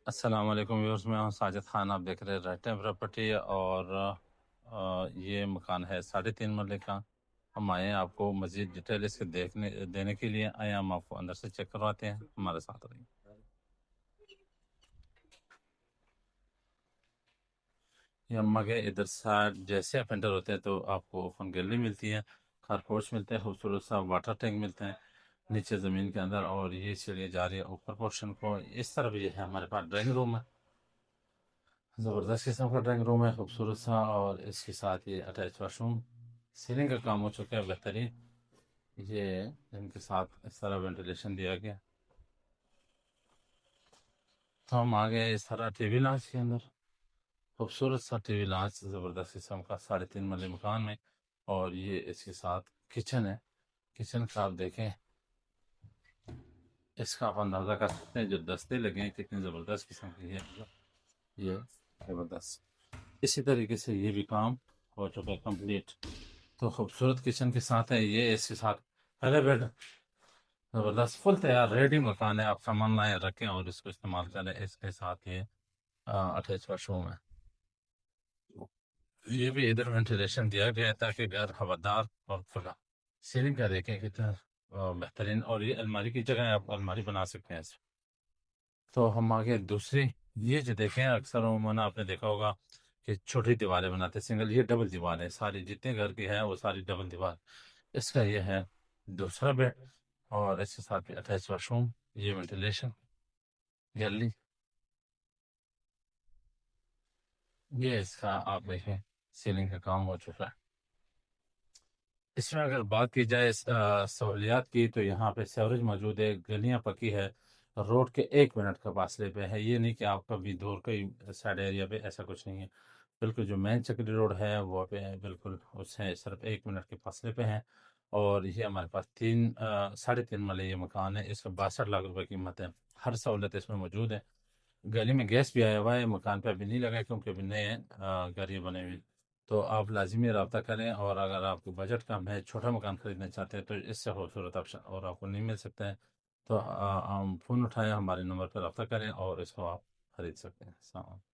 السلام علیکم ویورز، میں ہوں ساجد خان، آپ دیکھ رہے ہیں رائٹ ٹائم پراپرٹی، اور یہ مکان ہے 3.5 مرلے کا۔ ہم آئے ہیں آپ کو مزید ڈیٹیل اس کے دینے کے لیے آئے ہیں، ہم آپ کو اندر سے چیک کرواتے ہیں، ہمارے ساتھ رہیے۔ یہ اما کے ادھر سائڈ جیسے آپ انٹر ہوتے ہیں تو آپ کو اوپن گیلری ملتی ہے، کار پورچ ملتے ہیں، خوبصورت سا واٹر ٹینک ملتے ہیں نیچے زمین کے اندر، اور یہ سیڑھیاں جا رہی ہے اوپر پورشن کو۔ اس طرف یہ ہے ہمارے پاس ڈرائنگ روم ہے، زبردست قسم کا ڈرائنگ روم ہے، خوبصورت سا، اور اس کے ساتھ یہ اٹیچ واش روم، سیلنگ کا کام ہو چکا ہے بہترین۔ یہ ان کے ساتھ اس طرح وینٹیلیشن دیا گیا، تو ہم آ گئے اس طرح ٹی وی لانچ کے اندر، خوبصورت سا ٹی وی لانچ زبردست قسم کا 3.5 مرلے مکان میں، اور یہ اس کے ساتھ کچن ہے۔ کچن کا آپ دیکھیں، اس کا آپ اندازہ کر سکتے ہیں جو دستے لگے ہیں کتنی زبردست قسم کی ہے یہ زبردست۔ اسی طریقے سے یہ بھی کام ہو چکا ہے کمپلیٹ، تو خوبصورت کچن کے ساتھ ہے یہ، اس کے ساتھ پہلے بیڈ، زبردست فل تیار ریڈی مکان ہے، آپ سامان لائیں رکھیں اور اس کو استعمال کریں۔ اس کے ساتھ یہ اٹیچ واش روم ہے، یہ بھی ادھر وینٹیلیشن دیا گیا ہے تاکہ گھر ہوادار اور کھلا۔ سیلنگ کا دیکھیں کتنا بہترین، اور یہ الماری کی جگہ ہے، آپ الماری بنا سکتے ہیں اس۔ تو ہم آگے دوسری، یہ جو دیکھیں اکثر عموماً آپ نے دیکھا ہوگا کہ چھوٹی دیواریں بناتے ہیں سنگل، یہ ڈبل دیوار ہے، ساری جتنے گھر کی ہے وہ ساری ڈبل دیوار۔ اس کا یہ ہے دوسرا بیڈ، اور اس کے ساتھ اٹیچ واش روم، یہ وینٹیلیشن گیلری، یہ اس کا آپ دیکھیں سیلنگ کا کام ہو چکا ہے۔ اس میں اگر بات کی جائے سہولیات کی، تو یہاں پہ سیوریج موجود ہے، گلیاں پکی ہے، روڈ کے 1 منٹ کا فاصلے پہ ہے، یہ نہیں کہ آپ کبھی دور کئی سائڈ ایریا پہ، ایسا کچھ نہیں ہے، بالکل جو مین چکری روڈ ہے وہ پہ بالکل اس سے صرف 1 منٹ کے فاصلے پہ ہیں۔ اور یہ ہمارے پاس 3.5 مرلے یہ مکان ہے، اس کا 62 لاکھ روپے قیمت ہے، ہر سہولت اس میں موجود ہے۔ گلی میں گیس بھی آیا ہوا ہے، مکان پہ ابھی نہیں لگا ہے کیونکہ ابھی نئے گھر یہ بنے ہوئے، تو آپ لازمی رابطہ کریں، اور اگر آپ کو بجٹ کم ہے، چھوٹا مکان خریدنا چاہتے ہیں، تو اس سے خوبصورت آپشن اور آپ کو نہیں مل سکتا ہے، تو فون اٹھائیں، ہمارے نمبر پر رابطہ کریں اور اس کو آپ خرید سکتے ہیں۔ السلام علیکم۔